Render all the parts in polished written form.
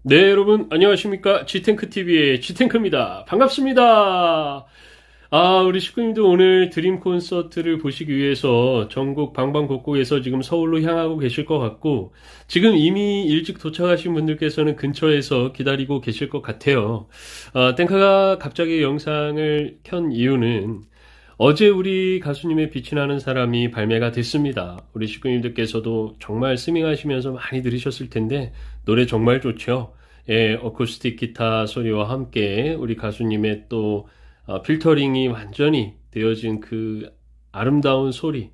네, 여러분, 안녕하십니까. 지탱크TV의 지탱크입니다. 반갑습니다. 우리 식구님도 오늘 드림 콘서트를 보시기 위해서 전국 방방곡곡에서 지금 서울로 향하고 계실 것 같고, 지금 이미 일찍 도착하신 분들께서는 근처에서 기다리고 계실 것 같아요. 땡카가 갑자기 영상을 켠 이유는 어제 우리 가수님의 빛이 나는 사람이 발매가 됐습니다. 우리 식구님들께서도 정말 스밍하시면서 많이 들으셨을 텐데 노래 정말 좋죠. 예, 어쿠스틱 기타 소리와 함께 우리 가수님의 또 필터링이 완전히 되어진 그 아름다운 소리,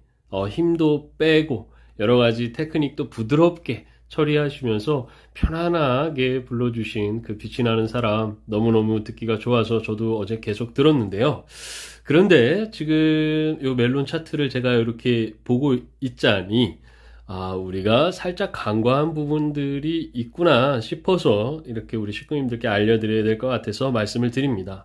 힘도 빼고 여러 가지 테크닉도 부드럽게 처리하시면서 편안하게 불러주신 그 빛이 나는 사람 너무너무 듣기가 좋아서 저도 어제 계속 들었는데요. 그런데 지금 요 멜론 차트를 제가 이렇게 보고 있자니 우리가 살짝 간과한 부분들이 있구나 싶어서 이렇게 우리 식구님들께 알려드려야 될 것 같아서 말씀을 드립니다.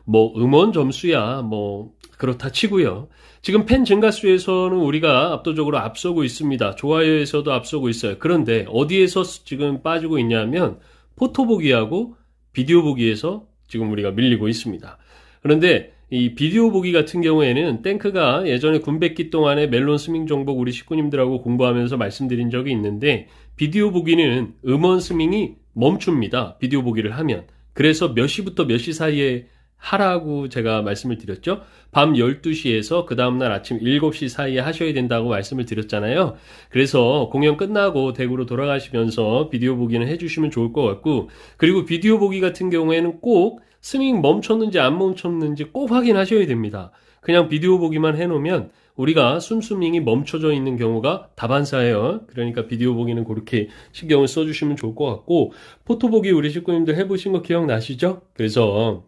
뭐 음원 점수야 뭐 그렇다 치고요. 지금 팬 증가수에서는 우리가 압도적으로 앞서고 있습니다. 좋아요에서도 앞서고 있어요. 그런데 어디에서 지금 빠지고 있냐면 포토 보기하고 비디오 보기에서 지금 우리가 밀리고 있습니다. 그런데 이 비디오 보기 같은 경우에는 땡크가 예전에 군백기 동안에 멜론 스밍 정복 우리 식구님들하고 공부하면서 말씀드린 적이 있는데 비디오 보기는 음원 스밍이 멈춥니다. 비디오 보기를 하면. 그래서 몇 시부터 몇 시 사이에 하라고 제가 말씀을 드렸죠. 밤 12시에서 그 다음날 아침 7시 사이에 하셔야 된다고 말씀을 드렸잖아요. 그래서 공연 끝나고 댁으로 돌아가시면서 비디오 보기는 해주시면 좋을 것 같고, 그리고 비디오 보기 같은 경우에는 꼭 스밍 멈췄는지 안 멈췄는지 꼭 확인하셔야 됩니다. 그냥 비디오 보기만 해놓으면 우리가 숨스밍이 멈춰져 있는 경우가 다반사예요. 그러니까 비디오 보기는 그렇게 신경을 써주시면 좋을 것 같고, 포토 보기 우리 식구님들 해보신 거 기억나시죠? 그래서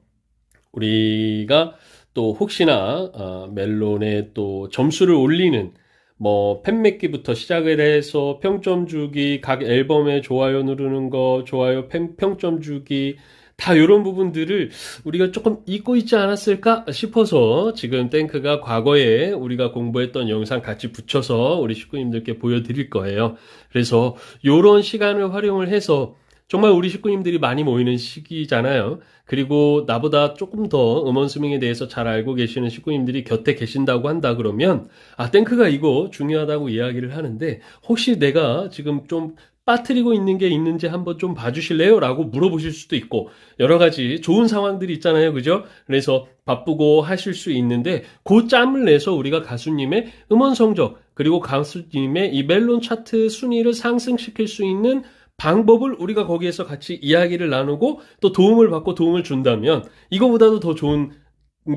우리가 또 혹시나 멜론에 또 점수를 올리는 뭐 팬맺기부터 시작을 해서 평점 주기, 각 앨범에 좋아요 누르는 거, 좋아요 평점 주기 다 이런 부분들을 우리가 조금 잊고 있지 않았을까 싶어서 지금 땡크가 과거에 우리가 공부했던 영상 같이 붙여서 우리 식구님들께 보여드릴 거예요. 그래서 이런 시간을 활용을 해서 정말 우리 식구님들이 많이 모이는 시기잖아요. 그리고 나보다 조금 더 음원 스밍에 대해서 잘 알고 계시는 식구님들이 곁에 계신다고 한다 그러면 땡크가 이거 중요하다고 이야기를 하는데 혹시 내가 지금 좀 빠뜨리고 있는 게 있는지 한번 좀 봐주실래요? 라고 물어보실 수도 있고 여러 가지 좋은 상황들이 있잖아요. 그죠? 그래서 바쁘고 하실 수 있는데 그 짬을 내서 우리가 가수님의 음원 성적 그리고 가수님의 이 멜론 차트 순위를 상승시킬 수 있는 방법을 우리가 거기에서 같이 이야기를 나누고 또 도움을 받고 도움을 준다면 이거보다도 더 좋은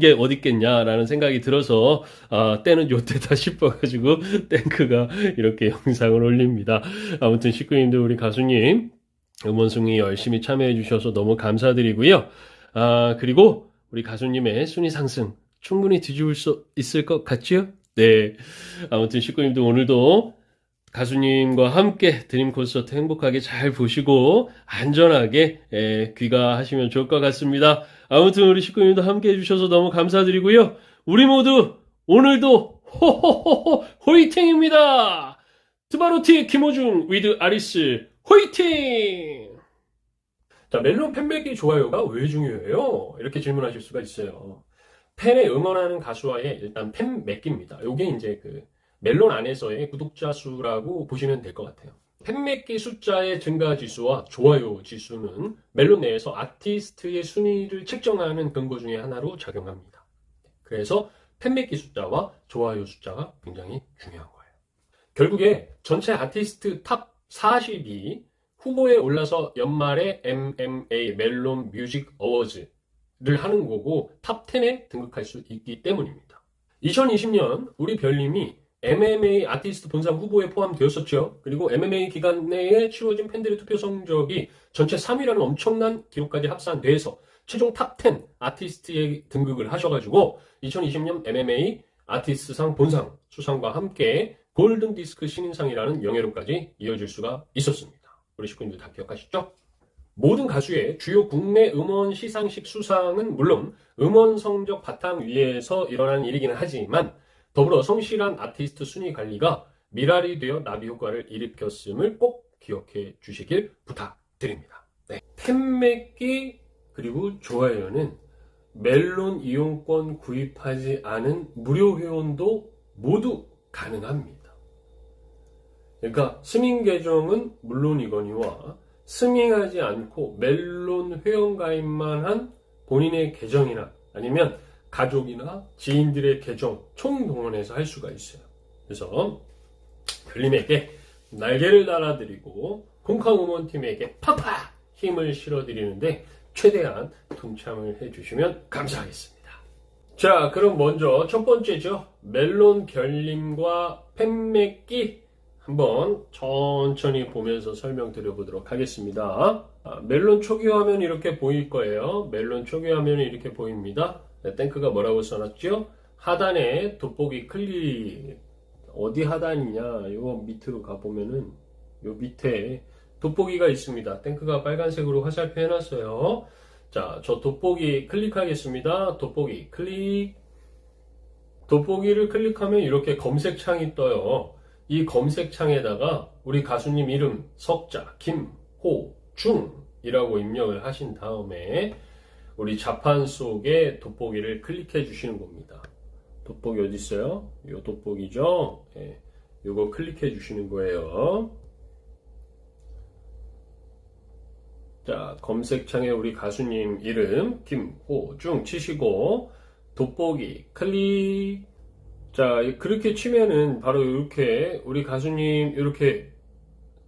게 어디 있겠냐라는 생각이 들어서 때는 요때다 싶어가지고 땡크가 이렇게 영상을 올립니다. 아무튼 식구님들 우리 가수님 음원숭이 열심히 참여해 주셔서 너무 감사드리고요. 그리고 우리 가수님의 순위 상승 충분히 뒤집을 수 있을 것 같지요? 네. 아무튼 식구님들 오늘도 가수님과 함께 드림 콘서트 행복하게 잘 보시고 안전하게 귀가하시면 좋을 것 같습니다. 아무튼 우리 식구님도 함께 해주셔서 너무 감사드리고요. 우리 모두 오늘도 호호호호 호이팅입니다. 트바로티 김호중 위드 아리스 호이팅! 자, 멜론 팬백기 좋아요가 왜 중요해요? 이렇게 질문하실 수가 있어요. 팬에 응원하는 가수와의 일단 팬 맺기입니다. 요게 이제 그 멜론 안에서의 구독자 수라고 보시면 될 것 같아요. 팬맺기 숫자의 증가 지수와 좋아요 지수는 멜론 내에서 아티스트의 순위를 측정하는 근거 중에 하나로 작용합니다. 그래서 팬맺기 숫자와 좋아요 숫자가 굉장히 중요한 거예요. 결국에 전체 아티스트 탑 40이 후보에 올라서 연말에 MMA 멜론 뮤직 어워즈를 하는 거고 탑 10에 등극할 수 있기 때문입니다. 2020년 우리 별님이 MMA 아티스트 본상 후보에 포함되었었죠. 그리고 MMA 기간 내에 치러진 팬들의 투표 성적이 전체 3위라는 엄청난 기록까지 합산돼서 최종 탑 10 아티스트에 등극을 하셔가지고 2020년 MMA 아티스트상 본상 수상과 함께 골든 디스크 신인상이라는 명예로까지 이어질 수가 있었습니다. 우리 식구님들 다 기억하시죠? 모든 가수의 주요 국내 음원 시상식 수상은 물론 음원 성적 바탕 위에서 일어난 일이기는 하지만 더불어 성실한 아티스트 순위 관리가 미랄이 되어 나비 효과를 일으켰음을 꼭 기억해 주시길 부탁드립니다. 네. 팬맺기 그리고 좋아요는 멜론 이용권 구입하지 않은 무료 회원도 모두 가능합니다. 그러니까 스밍 계정은 물론이거니와 스밍하지 않고 멜론 회원 가입만 한 본인의 계정이나 아니면 가족이나 지인들의 계정 총동원해서 할 수가 있어요. 그래서 별님에게 날개를 달아드리고 콩카우먼팀에게 팍팍 힘을 실어드리는데 최대한 동참을 해주시면 감사하겠습니다. 자, 그럼 먼저 첫 번째죠. 멜론 별님과 팬맺기 한번 천천히 보면서 설명드려보도록 하겠습니다. 멜론 초기 화면이 이렇게 보일 거예요. 멜론 초기 화면이 이렇게 보입니다. 네, 땡크가 뭐라고 써놨죠? 하단에 돋보기 클릭. 어디 하단이냐? 이거 밑으로 가보면은 요 밑에 돋보기가 있습니다. 땡크가 빨간색으로 화살표 해놨어요. 자, 저 돋보기 클릭하겠습니다. 돋보기 클릭. 돋보기를 클릭하면 이렇게 검색창이 떠요. 이 검색창에다가 우리 가수님 이름 석자 김호중이라고 입력을 하신 다음에 우리 자판 속에 돋보기를 클릭해 주시는 겁니다. 돋보기 어디 있어요? 요 돋보기죠? 예, 요거 클릭해 주시는 거예요. 자, 검색창에 우리 가수님 이름 김호중 치시고 돋보기 클릭. 자, 그렇게 치면은 바로 이렇게 우리 가수님 이렇게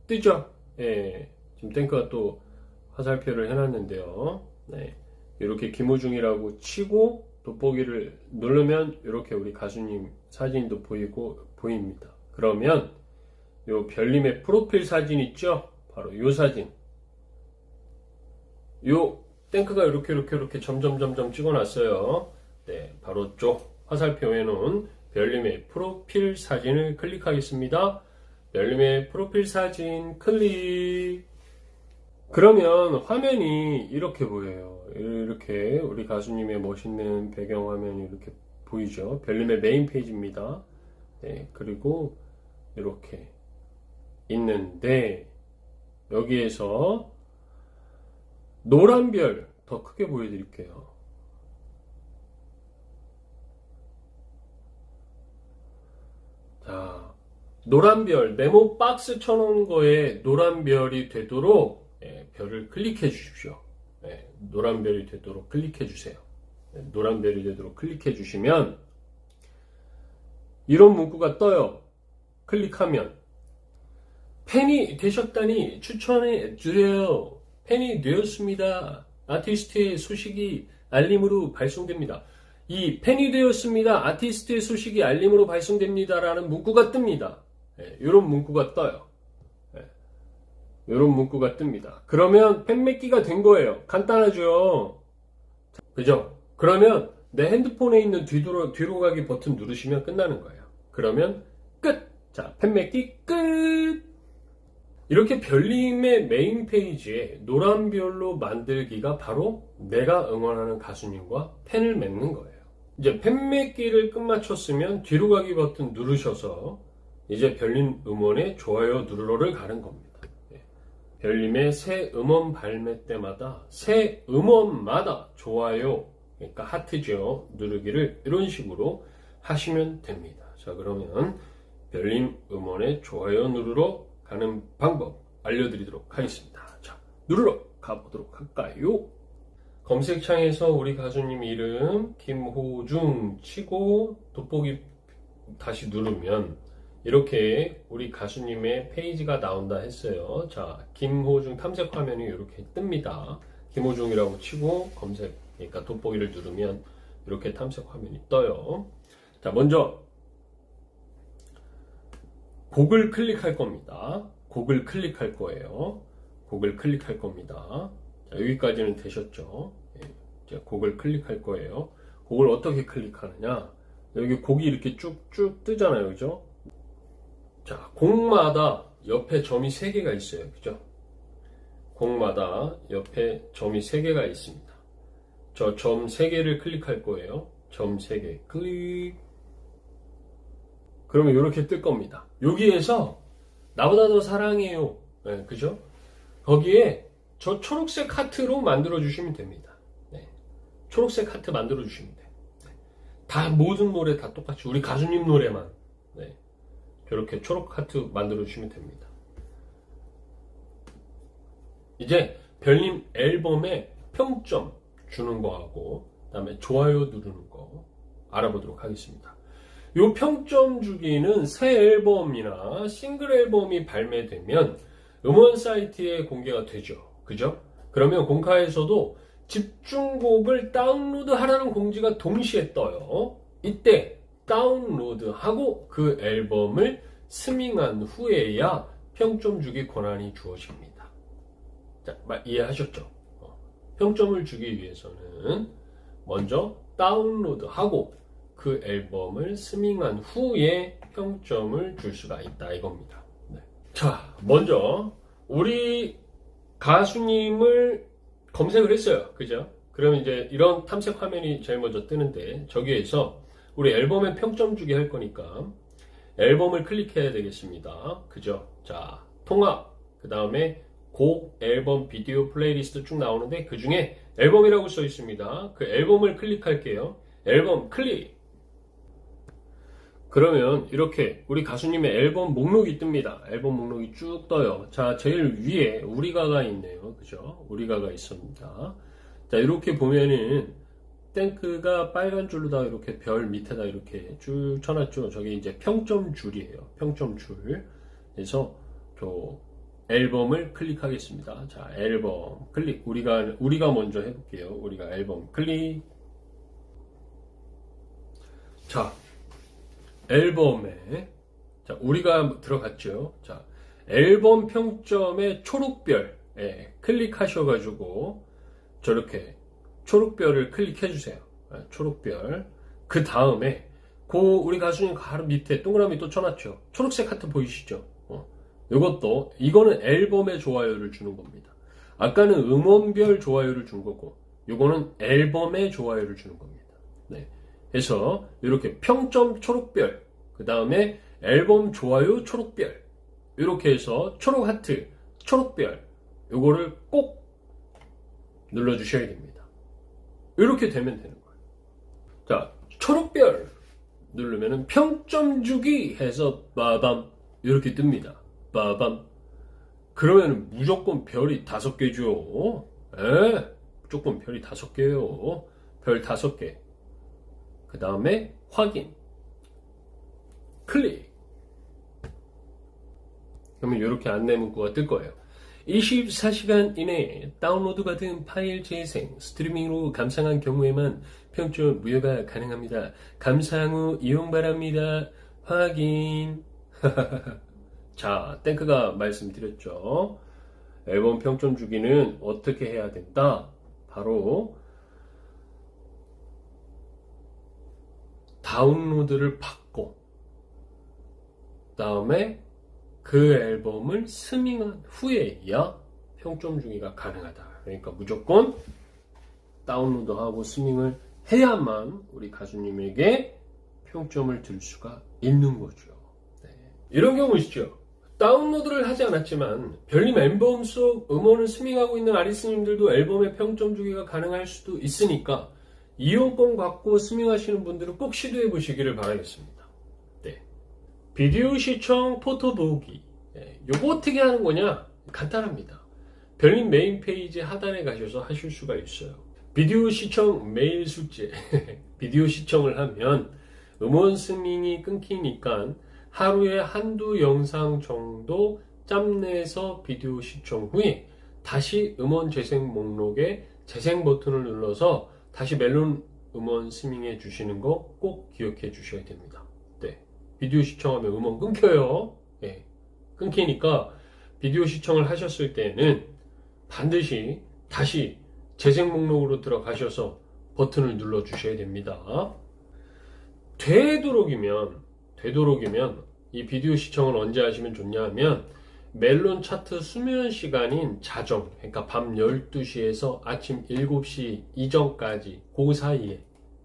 뜨죠? 예, 지금 땡크가 또 화살표를 해놨는데요. 네, 이렇게 김호중이라고 치고 돋보기를 누르면 이렇게 우리 가수님 사진도 보입니다. 그러면 요 별님의 프로필 사진 있죠? 바로 요 사진. 요 땡크가 이렇게 점점 찍어놨어요. 네, 바로 쪽 화살표에 놓은 별님의 프로필 사진을 클릭하겠습니다. 별님의 프로필 사진 클릭. 그러면 화면이 이렇게 보여요. 이렇게 우리 가수님의 멋있는 배경 화면이 이렇게 보이죠. 별님의 메인 페이지입니다. 네, 그리고 이렇게 있는데 여기에서 노란 별 더 크게 보여드릴게요. 자, 노란 별 네모 박스 쳐놓은 거에 노란 별이 되도록 별을 클릭해 주십시오. 노란 별이 되도록 클릭해 주세요. 노란 별이 되도록 클릭해 주시면 이런 문구가 떠요. 클릭하면 팬이 되셨다니 추천해 주세요. 팬이 되었습니다. 아티스트의 소식이 알림으로 발송됩니다. 이 팬이 되었습니다. 아티스트의 소식이 알림으로 발송됩니다. 라는 문구가 뜹니다. 이런 문구가 떠요. 이런 문구가 뜹니다. 그러면 팬맺기가 된 거예요. 간단하죠? 그죠? 그러면 내 핸드폰에 있는 뒤로 가기 버튼 누르시면 끝나는 거예요. 그러면 끝! 자, 팬맺기 끝! 이렇게 별님의 메인 페이지에 노란 별로 만들기가 바로 내가 응원하는 가수님과 팬을 맺는 거예요. 이제 팬맺기를 끝마쳤으면 뒤로 가기 버튼 누르셔서 이제 별님 음원에 좋아요 누르러를 가는 겁니다. 별님의 새 음원 발매 때마다 새 음원마다 좋아요, 그러니까 하트죠, 누르기를 이런 식으로 하시면 됩니다. 자, 그러면 별님 음원에 좋아요 누르러 가는 방법 알려드리도록 하겠습니다. 자, 누르러 가보도록 할까요? 검색창에서 우리 가수님 이름 김호중 치고 돋보기 다시 누르면 이렇게 우리 가수님의 페이지가 나온다 했어요. 자, 김호중 탐색 화면이 이렇게 뜹니다. 김호중이라고 치고 검색, 그러니까 돋보기를 누르면 이렇게 탐색 화면이 떠요. 자, 먼저 곡을 클릭할 겁니다. 곡을 클릭할 거예요. 곡을 클릭할 겁니다. 자, 여기까지는 되셨죠? 자, 곡을 클릭할 거예요. 곡을 어떻게 클릭하느냐? 여기 곡이 이렇게 쭉쭉 뜨잖아요. 그죠? 자, 곡마다 옆에 점이 3개가 있어요. 그죠? 곡마다 옆에 점이 3개가 있습니다. 저 점 3개를 클릭할 거예요. 점 3개 클릭. 그러면 이렇게 뜰 겁니다. 여기에서 나보다 더 사랑해요. 네, 그죠? 거기에 저 초록색 하트로 만들어 주시면 됩니다. 네. 초록색 하트 만들어 주시면 돼요. 네. 다 모든 노래 다 똑같이 우리 가수님 노래만 네. 이렇게 초록 하트 만들어 주시면 됩니다. 이제 별님 앨범에 평점 주는 거하고 그다음에 좋아요 누르는 거 알아보도록 하겠습니다. 요 평점 주기는 새 앨범이나 싱글 앨범이 발매되면 음원 사이트에 공개가 되죠. 그죠? 그러면 공카에서도 집중곡을 다운로드 하라는 공지가 동시에 떠요. 이때 다운로드하고 그 앨범을 스밍한 후에야 평점 주기 권한이 주어집니다. 자, 이해하셨죠? 평점을 주기 위해서는 먼저 다운로드하고 그 앨범을 스밍한 후에 평점을 줄 수가 있다 이겁니다. 네. 자, 먼저 우리 가수님을 검색을 했어요. 그죠? 그럼 이제 이런 탐색 화면이 제일 먼저 뜨는데 저기에서 우리 앨범에 평점 주기 할 거니까 앨범을 클릭해야 되겠습니다. 그죠? 자, 통합, 그 다음에 곡, 앨범, 비디오, 플레이리스트 쭉 나오는데 그 중에 앨범이라고 써 있습니다. 그 앨범을 클릭할게요. 앨범 클릭. 그러면 이렇게 우리 가수님의 앨범 목록이 뜹니다. 앨범 목록이 쭉 떠요. 자, 제일 위에 우리가가 있네요. 그죠? 우리가가 있습니다. 자, 이렇게 보면은 땡크가 빨간 줄로 다 이렇게 별 밑에다 이렇게 쭉 쳐놨죠. 저게 이제 평점 줄이에요. 평점 줄. 그래서 저 앨범을 클릭하겠습니다. 자, 앨범 클릭. 우리가 먼저 해볼게요. 우리가 앨범 클릭. 자, 앨범에 자, 우리가 들어갔죠. 자, 앨범 평점에 초록별 클릭하셔가지고 저렇게 초록별을 클릭해주세요. 초록별. 그 다음에 우리 가수님 바로 밑에 동그라미 또 쳐놨죠. 초록색 하트 보이시죠? 이거는 앨범에 좋아요를 주는 겁니다. 아까는 음원별 좋아요를 준 거고, 이거는 앨범에 좋아요를 주는 겁니다. 네. 그래서 이렇게 평점 초록별, 그 다음에 앨범 좋아요 초록별, 이렇게 해서 초록 하트, 초록별, 요거를 꼭 눌러주셔야 됩니다. 이렇게 되면 되는 거예요. 자, 초록별 누르면은 평점 주기 해서 빠밤 이렇게 뜹니다. 빠밤. 그러면 무조건 별이 5개죠. 무조건 별이 5개예요. 별 5개. 그 다음에 확인. 클릭. 그러면 이렇게 안내 문구가 뜰 거예요. 24시간 이내에 다운로드가 된 파일 재생, 스트리밍으로 감상한 경우에만 평점 무효가 가능합니다. 감상 후 이용 바랍니다. 확인. 자, 땡크가 말씀드렸죠. 앨범 평점 주기는 어떻게 해야 된다? 바로 다운로드를 받고 다음에 그 앨범을 스밍한 후에야 평점 주기가 가능하다. 그러니까 무조건 다운로드하고 스밍을 해야만 우리 가수님에게 평점을 줄 수가 있는 거죠. 네. 이런 경우 있죠. 다운로드를 하지 않았지만 별님 앨범 속 음원을 스밍하고 있는 아리스님들도 앨범에 평점 주기가 가능할 수도 있으니까 이용권 갖고 스밍하시는 분들은 꼭 시도해 보시기를 바라겠습니다. 네. 비디오 시청 포토 보기. 네. 요거 어떻게 하는 거냐? 간단합니다. 별님 메인 페이지 하단에 가셔서 하실 수가 있어요. 비디오 시청 메일 숙제. 비디오 시청을 하면 음원 스밍이 끊기니까 하루에 한두 영상 정도 짬내서 비디오 시청 후에 다시 음원 재생 목록에 재생 버튼을 눌러서 다시 멜론 음원 스밍해 주시는 거 꼭 기억해 주셔야 됩니다. 네. 비디오 시청하면 음원 끊겨요. 네. 끊기니까 비디오 시청을 하셨을 때는 반드시 다시 재생 목록으로 들어가셔서 버튼을 눌러 주셔야 됩니다. 되도록이면 이 비디오 시청을 언제 하시면 좋냐 하면 멜론 차트 수면 시간인 자정, 그러니까 밤 12시에서 아침 7시 이전까지 그 사이에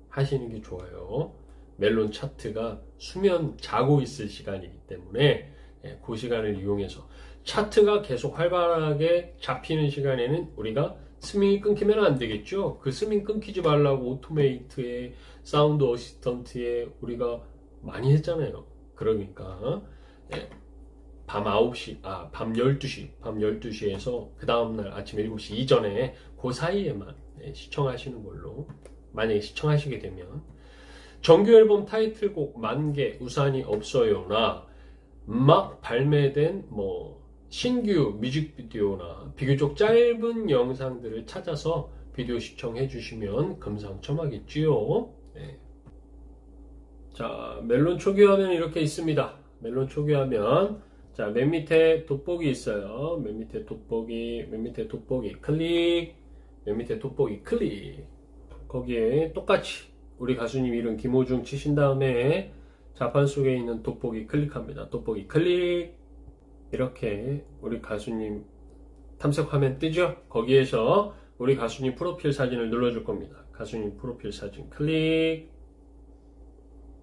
하시는 게 좋아요. 멜론 차트가 수면 자고 있을 시간이기 때문에 그 시간을 이용해서 차트가 계속 활발하게 잡히는 시간에는 우리가 스밍이 끊기면 안 되겠죠. 그 스밍 끊기지 말라고 오토메이트에 사운드 어시스턴트에 우리가 많이 했잖아요. 그러니까 예, 밤 12시에서 그 다음날 아침 7시 이전에 그 사이에만 시청하시는 걸로, 만약에 시청하시게 되면 정규 앨범 타이틀곡 만개 우산이 없어요나 막 발매된 신규 뮤직비디오나 비교적 짧은 영상들을 찾아서 비디오 시청해 주시면 금상첨화겠지요. 네. 자, 멜론 초기화면 이렇게 있습니다. 멜론 초기화면, 자, 맨 밑에 돋보기 있어요. 맨 밑에 돋보기 클릭, 맨 밑에 돋보기 클릭. 거기에 똑같이 우리 가수님 이름 김호중 치신 다음에 자판 속에 있는 돋보기 클릭합니다. 돋보기 클릭. 이렇게 우리 가수님 탐색 화면 뜨죠? 거기에서 우리 가수님 프로필 사진을 눌러줄 겁니다. 가수님 프로필 사진 클릭.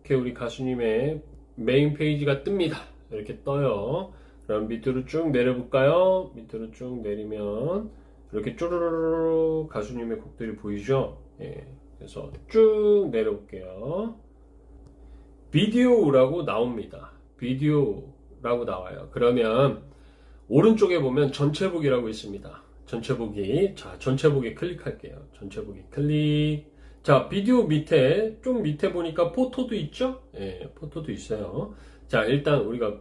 이렇게 우리 가수님의 메인 페이지가 뜹니다. 이렇게 떠요. 그럼 밑으로 쭉 내려볼까요? 밑으로 쭉 내리면 이렇게 쪼르르르 가수님의 곡들이 보이죠? 예. 그래서 쭉 내려볼게요. 비디오라고 나옵니다. 비디오라고 나와요. 그러면 오른쪽에 보면 전체보기라고 있습니다. 전체보기. 자, 전체보기 클릭할게요. 전체보기 클릭. 자, 비디오 밑에, 좀 밑에 보니까 포토도 있죠? 예, 포토도 있어요. 자, 일단 우리가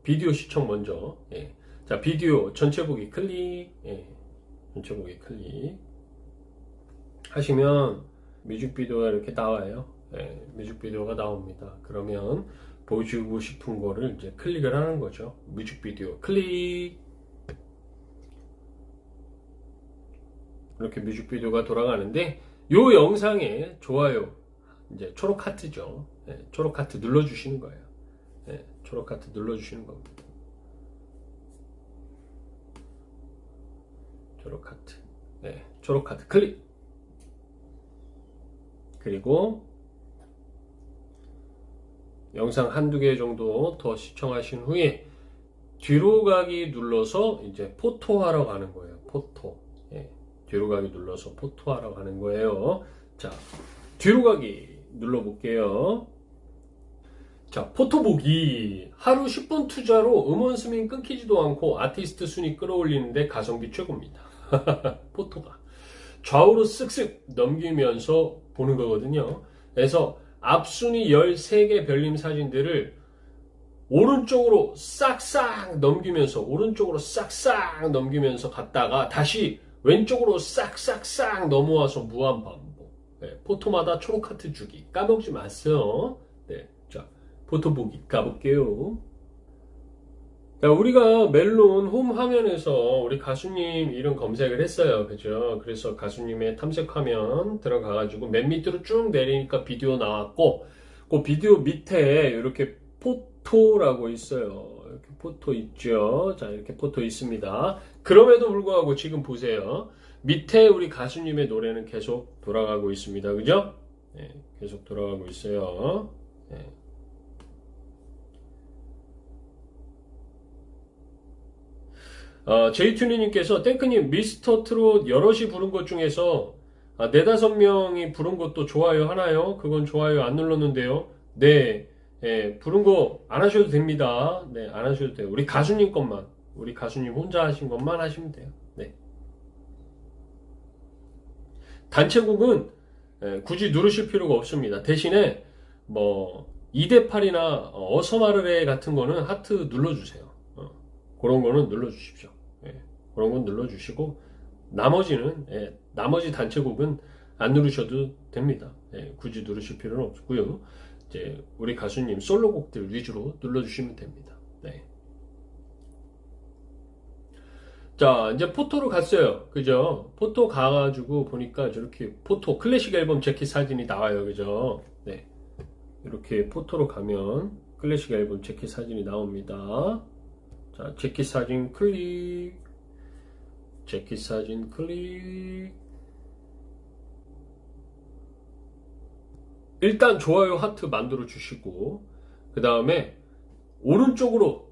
비디오 시청 먼저. 예. 자, 비디오 전체보기 클릭. 예. 전체보기 클릭. 하시면 뮤직비디오가 이렇게 나와요. 예, 뮤직비디오가 나옵니다. 그러면 보여주고 싶은 거를 이제 클릭을 하는 거죠. 뮤직비디오 클릭. 이렇게 뮤직비디오가 돌아가는데, 요 영상에 좋아요, 이제 초록 하트죠. 예, 초록 하트 눌러주시는 거예요. 예, 초록 하트 눌러주시는 겁니다. 초록 하트. 네, 초록 하트 클릭. 그리고 영상 한두 개 정도 더 시청하신 후에 뒤로 가기 눌러서 이제 포토하러 가는 거예요. 포토. 예, 뒤로 가기 눌러서 포토하러 가는 거예요. 자, 뒤로 가기 눌러볼게요. 자, 포토 보기. 하루 10분 투자로 음원 스밍 끊기지도 않고 아티스트 순위 끌어올리는데 가성비 최고입니다. 포토가. 좌우로 쓱쓱 넘기면서 보는 거거든요. 그래서 앞순위 13개 별님 사진들을 오른쪽으로 싹싹 넘기면서 갔다가 다시 왼쪽으로 싹싹싹 넘어와서 무한 반복. 네, 포토마다 초록 하트 주기. 까먹지 마세요. 네, 자, 포토 보기 가볼게요. 자, 우리가 멜론 홈 화면에서 우리 가수님 이름 검색을 했어요. 그죠? 그래서 가수님의 탐색화면 들어가가지고 맨 밑으로 쭉 내리니까 비디오 나왔고, 그 비디오 밑에 이렇게 포토라고 있어요. 이렇게 포토 있죠? 자, 이렇게 포토 있습니다. 그럼에도 불구하고 지금 보세요. 밑에 우리 가수님의 노래는 계속 돌아가고 있습니다. 그죠? 네, 계속 돌아가고 있어요. 네. 제이투니님께서 땡크님 미스터 트롯 여럿이 부른 것 중에서 4~5명이 부른 것도 좋아요 하나요? 그건 좋아요 안 눌렀는데요. 네, 예, 부른 거 안 하셔도 됩니다. 네, 안 하셔도 돼요. 우리 가수님 것만, 우리 가수님 혼자 하신 것만 하시면 돼요. 네. 단체곡은 굳이 누르실 필요가 없습니다. 대신에 2대8이나 어서마르레 같은 거는 하트 눌러주세요. 그런 거는 눌러주십시오. 예, 그런 건 눌러주시고, 나머지는, 나머지 단체곡은 안 누르셔도 됩니다. 예, 굳이 누르실 필요는 없고요. 이제, 우리 가수님 솔로곡들 위주로 눌러주시면 됩니다. 네. 자, 이제 포토로 갔어요. 그죠? 포토 가가지고 보니까 저렇게 포토, 클래식 앨범 재킷 사진이 나와요. 그죠? 네. 이렇게 포토로 가면 클래식 앨범 재킷 사진이 나옵니다. 자, 재킷 사진 클릭. 재킷 사진 클릭. 일단 좋아요 하트 만들어 주시고, 그 다음에 오른쪽으로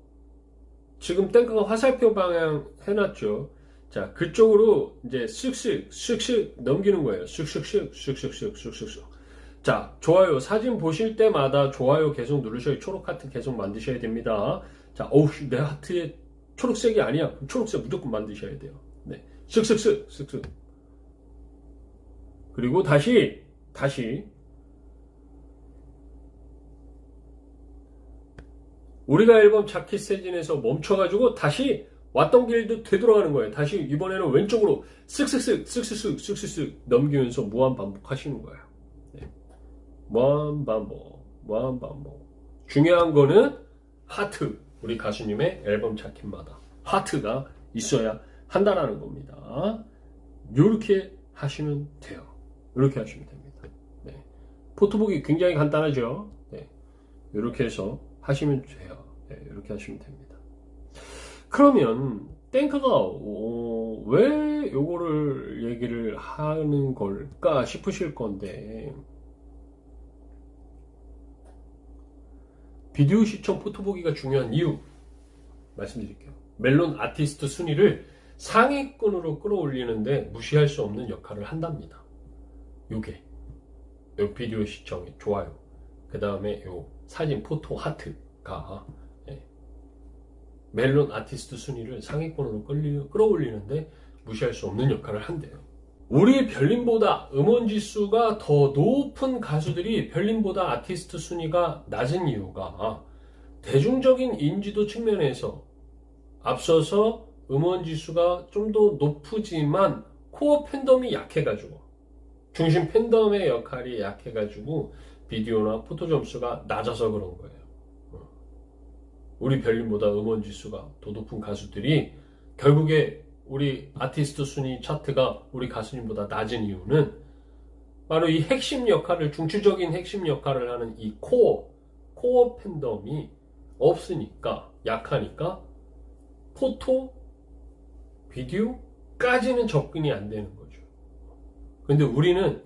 지금 탱크가 화살표 방향 해놨죠. 자, 그쪽으로 이제 쓱쓱 넘기는 거예요. 쓱쓱. 자, 좋아요. 사진 보실 때마다 좋아요 계속 누르셔야, 초록 하트 계속 만드셔야 됩니다. 자, 어우, 내 하트에 초록색이 아니야. 초록색 무조건 만드셔야 돼요. 네. 쓱쓱. 그리고 다시. 우리가 앨범 자켓 세진에서 멈춰가지고 다시 왔던 길도 되돌아가는 거예요. 다시 이번에는 왼쪽으로 쓱쓱 넘기면서 무한 반복하시는 거예요. 네. 무한 반복. 중요한 거는 하트. 우리 가수님의 앨범 자켓마다 하트가 있어야 한다라는 겁니다. 이렇게 하시면 돼요. 이렇게 하시면 됩니다. 네. 포토북이 굉장히 간단하죠. 네. 이렇게 해서 하시면 돼요. 네, 이렇게 하시면 됩니다. 그러면 탱크가 왜 요거를 얘기를 하는 걸까 싶으실 건데, 비디오 시청 포토보기가 중요한 이유 말씀드릴게요. 멜론 아티스트 순위를 상위권으로 끌어올리는데 무시할 수 없는 역할을 한답니다. 요게 요 비디오 시청의 좋아요, 그 다음에 요 사진 포토 하트가 멜론 아티스트 순위를 상위권으로 끌어올리는데 무시할 수 없는 역할을 한대요. 우리 별님보다 음원 지수가 더 높은 가수들이 별님보다 아티스트 순위가 낮은 이유가 대중적인 인지도 측면에서 앞서서 음원 지수가 좀 더 높지만 코어 팬덤이 약해가지고, 중심 팬덤의 역할이 약해가지고 비디오나 포토 점수가 낮아서 그런 거예요. 우리 별님보다 음원 지수가 더 높은 가수들이 결국에 우리 아티스트 순위 차트가 우리 가수님보다 낮은 이유는 바로 이 핵심 역할을, 중추적인 핵심 역할을 하는 이 코어 팬덤이 없으니까, 약하니까 포토, 비디오까지는 접근이 안 되는 거죠. 근데 우리는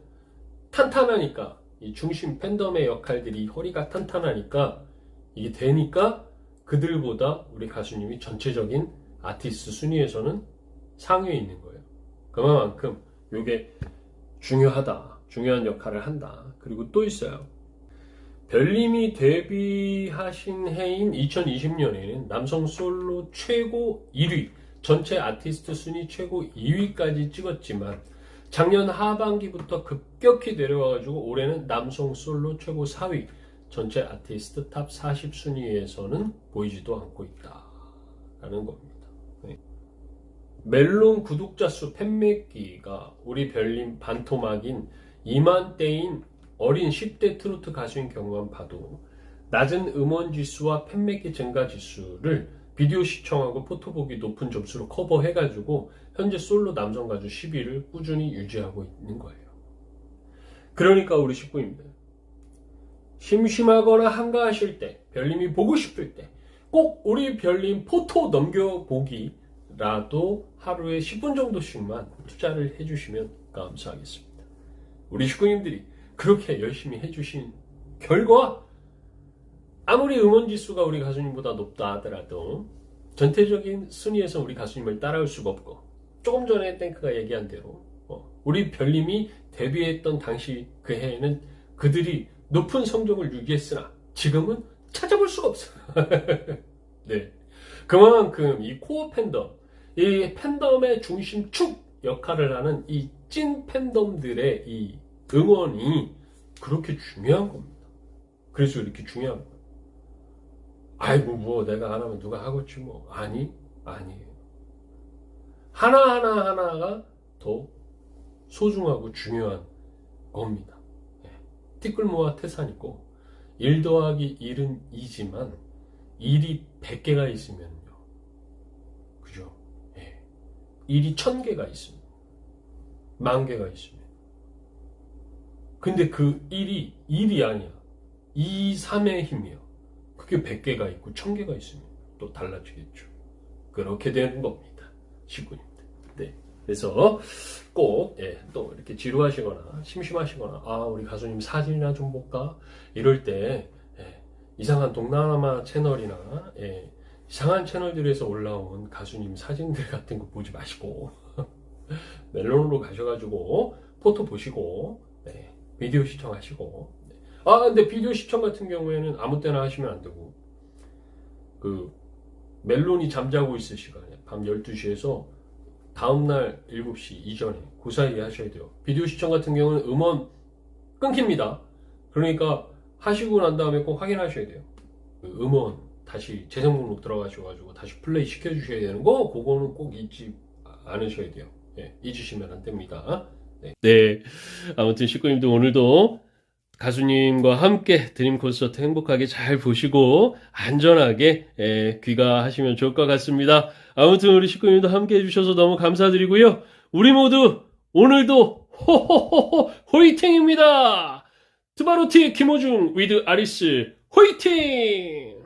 탄탄하니까, 이 중심 팬덤의 역할들이 허리가 탄탄하니까 이게 되니까 그들보다 우리 가수님이 전체적인 아티스트 순위에서는 상위에 있는 거예요. 그만큼 이게 중요한 역할을 한다. 그리고 또 있어요. 별님이 데뷔하신 해인 2020년에는 남성 솔로 최고 1위, 전체 아티스트 순위 최고 2위까지 찍었지만 작년 하반기부터 급격히 내려와가지고 올해는 남성 솔로 최고 4위, 전체 아티스트 탑 40 순위에서는 보이지도 않고 있다라는 겁니다. 네. 멜론 구독자 수 팬매기가 우리 별님 반토막인 2만대인 어린 10대 트로트 가수인 경우만 봐도 낮은 음원 지수와 팬매기 증가 지수를 비디오 시청하고 포토보기 높은 점수로 커버해가지고 현재 솔로 남성 가수 10위를 꾸준히 유지하고 있는 거예요. 그러니까 우리 식구님들, 심심하거나 한가하실 때, 별님이 보고 싶을 때 꼭 우리 별님 포토 넘겨보기라도 하루에 10분 정도씩만 투자를 해주시면 감사하겠습니다. 우리 식구님들이 그렇게 열심히 해주신 결과 아무리 음원 지수가 우리 가수님보다 높다 하더라도 전체적인 순위에서 우리 가수님을 따라올 수가 없고, 조금 전에 탱크가 얘기한 대로 우리 별님이 데뷔했던 당시 그 해에는 그들이 높은 성적을 유지했으나 지금은 찾아볼 수가 없어. 네. 그만큼 이 코어 팬덤, 이 팬덤의 중심축 역할을 하는 이 찐 팬덤들의 이 응원이 그렇게 중요한 겁니다. 그래서 이렇게 중요한 거예요. 아이고 뭐 내가 안 하면 누가 하겠지 뭐. 아니에요. 하나가 더 소중하고 중요한 겁니다. 티끌모아 태산이고 1 더하기 1은 2지만 1이 100개가 있으면요, 그죠? 1이 1000개가 있으면, 10,000개가 있으면, 근데 그 1이 1이 아니야, 2, 3의 힘이야. 그게 100개가 있고 1000개가 있으면 또 달라지겠죠. 그렇게 되는 겁니다, 식구님들. 네. 그래서 꼭 또 이렇게 지루하시거나 심심하시거나 우리 가수님 사진이나 좀 볼까 이럴 때 이상한 동남아 채널이나 이상한 채널들에서 올라온 가수님 사진들 같은 거 보지 마시고 멜론으로 가셔가지고 포토 보시고 네, 비디오 시청하시고 네. 근데 비디오 시청 같은 경우에는 아무 때나 하시면 안 되고 그 멜론이 잠자고 있을 시간에 밤 12시에서 다음날 7시 이전에 그 사이에 하셔야 돼요. 비디오 시청 같은 경우는 음원 끊깁니다. 그러니까 하시고 난 다음에 꼭 확인하셔야 돼요. 그 음원 다시 재생 목록 들어가셔가지고 다시 플레이 시켜주셔야 되는 거 그거는 꼭 잊지 않으셔야 돼요. 예, 잊으시면 안 됩니다. 네. 네. 아무튼 식구님들 오늘도 가수님과 함께 드림 콘서트 행복하게 잘 보시고 안전하게 귀가하시면 좋을 것 같습니다. 아무튼 우리 식구님도 함께 해주셔서 너무 감사드리고요. 우리 모두 오늘도 호호호호 호이팅입니다. 트바로티 김호중 위드 아리스 호이팅!